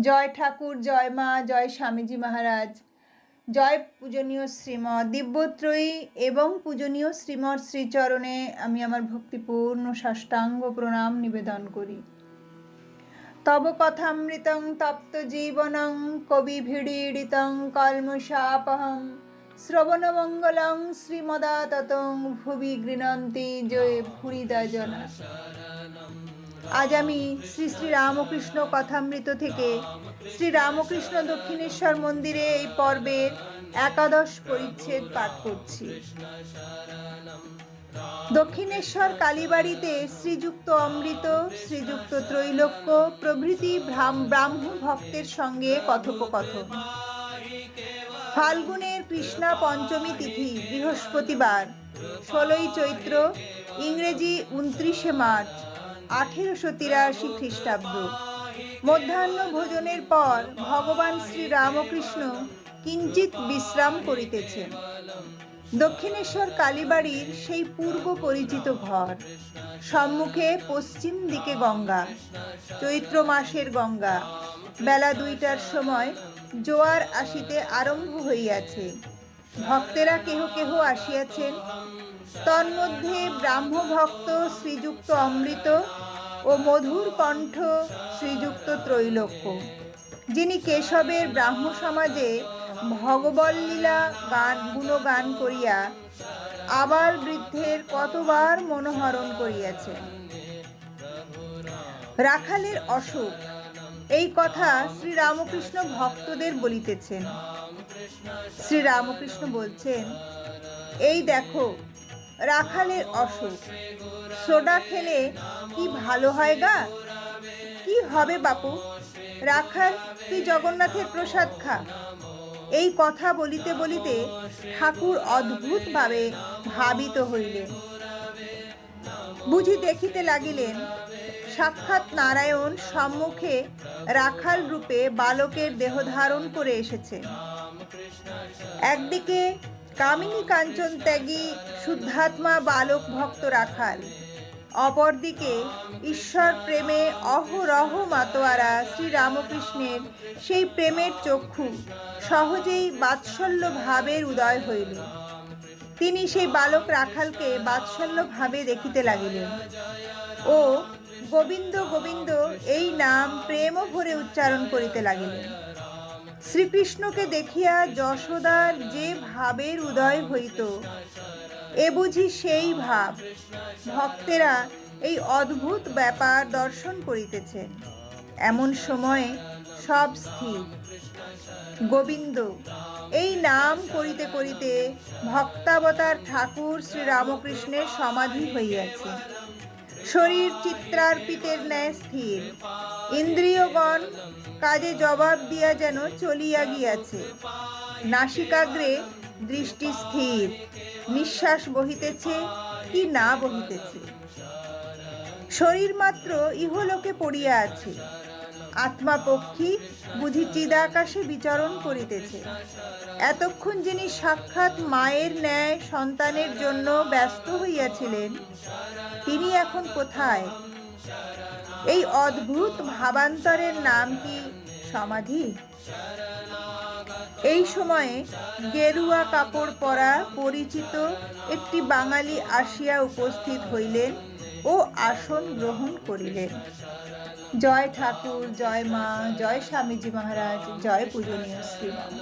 জয় ঠাকুর, জয় মা, জয় স্বামীজি মহারাজ, জয় পূজনীয় শ্রীমৎ দিব্যত্রয়ী এবং পূজনীয় শ্রীমৎ শ্রীচরণে আমি আমার ভক্তিপূর্ণ সাষ্টাঙ্গ প্রণাম নিবেদন করি। তব কথামৃতং তপ্ত জীবনং কবিভিড়ীড়িতং কলমশাপহং শ্রবণমঙ্গলং শ্রীমদাততং ভুবি গৃণন্তি জয় ভুরিদা জনা। আজ আমি শ্রী শ্রী রামকৃষ্ণ কথামৃত থেকে শ্রী রামকৃষ্ণ দক্ষিণেশ্বর মন্দিরে এই পর্বের 11 পরিচ্ছেদ পাঠ করছি। দক্ষিণেশ্বর কালীবাড়িতে শ্রীযুক্ত অমৃত, শ্রীযুক্ত ত্রৈলোক্য প্রভৃতি ব্রাহ্ম ভক্তের সঙ্গে কথোপকথন। ফাল্গুনের কৃষ্ণা পঞ্চমী তিথি, বৃহস্পতিবার, 16ই চৈত্র, ইংরেজি 29শে মার্চ 1883 খ্রিস্টাব্দ। মধ্যাহ্ন ভোজনের পর ভগবান শ্রী রামকৃষ্ণ কিঞ্চিৎ বিশ্রাম করিতেছেন। দক্ষিণেশ্বর কালীবাড়ির সেই পূর্ব পরিচিত ঘর, সম্মুখে পশ্চিম দিকে গঙ্গা, চৈত্র মাসের গঙ্গা। বেলা 2টার সময় জোয়ার আসিতে আরম্ভ হইয়াছে। ভক্তেরা কেহ কেহ আসিয়াছেন, তন্মধ্যে ব্রাহ্মভক্ত শ্রীযুক্ত অমৃত ও মধুর কণ্ঠ শ্রীযুক্ত ত্রৈলোক্য, যিনি কেশবের ব্রাহ্ম সমাজে ভগবল্লীলা গুণগান করিয়া আবার বৃদ্ধের কতবার মনোহরণ করিয়াছেন। রাখালের অসুখ, এই কথা শ্রী রামকৃষ্ণ ভক্তদের বলিতেছেন। শ্রী রামকৃষ্ণ বলছেন, এই দেখো রাখালের অসুখ, সোডা খেলে কি ভালো হয় গা? কি হবে বাপু, রাখাল তুই জগন্নাথের প্রসাদ খা। এই কথা বলিতে বলিতে ঠাকুর অদ্ভুতভাবে ভাবিত হইলেন। বুঝি দেখিতে লাগিলেন সাক্ষাৎ নারায়ণ সম্মুখে রাখাল রূপে বালকের দেহ ধারণ করে এসেছেন। একদিকে কামিনী কাঞ্চন ত্যাগী শুদ্ধাত্মা বালক ভক্ত রাখাল, অপরদিকে ঈশ্বর প্রেমে অহরহ মাতোয়ারা শ্রী রামকৃষ্ণের সেই প্রেমের চক্ষু সহজেই বাৎসল্য ভাবের উদয় হইল। তিনি সেই বালক রাখালকে বাৎসল্য ভাবে দেখিতে লাগিলেন ও গোবিন্দ গোবিন্দ এই নাম প্রেম ভরে উচ্চারণ করিতে লাগিলেন। শ্রীকৃষ্ণকে দেখিয়া যশোদার যে ভাবের উদয় হইত, এ বুঝি সেই ভাব। ভক্তেরা এই অদ্ভুত ব্যাপার দর্শন করিতেছেন। এমন সময়ে সব স্থির। গোবিন্দ এই নাম করিতে করিতে ভক্তাবতার ঠাকুর শ্রী রামকৃষ্ণের সমাধি হইয়াছে। শরীর চিত্রার্পিতের ন্যায় স্থির, ইন্দ্রিয়গণ কাজে জবাব দিয়া যেন চলিয়া গিয়াছে। নাসিকাগ্রে দৃষ্টি স্থির, নিঃশ্বাস বহিতেছে কি না বহিতেছে। শরীর মাত্র ইহলোকে পড়িয়া আছে, আত্মা পক্ষী বুঝি চিদাকাশে বিচরণ করিতেছে। এতক্ষণ যিনি সাক্ষাৎ মায়ের ন্যায় সন্তানের জন্য ব্যস্ত হইয়াছিলেন, তিনি এখন কোথায়? এই অদ্ভুত ভাবান্তরের নাম কি সমাধি? এই সময়ে গেরুয়া কাপড় পরা পরিচিত একটি বাঙালি আসিয়া উপস্থিত হইলেন ও আসন গ্রহণ করিলেন। জয় ঠাকুর, জয় মা, জয় স্বামীজি মহারাজ, জয় পূজনীয় শ্রীমৎ।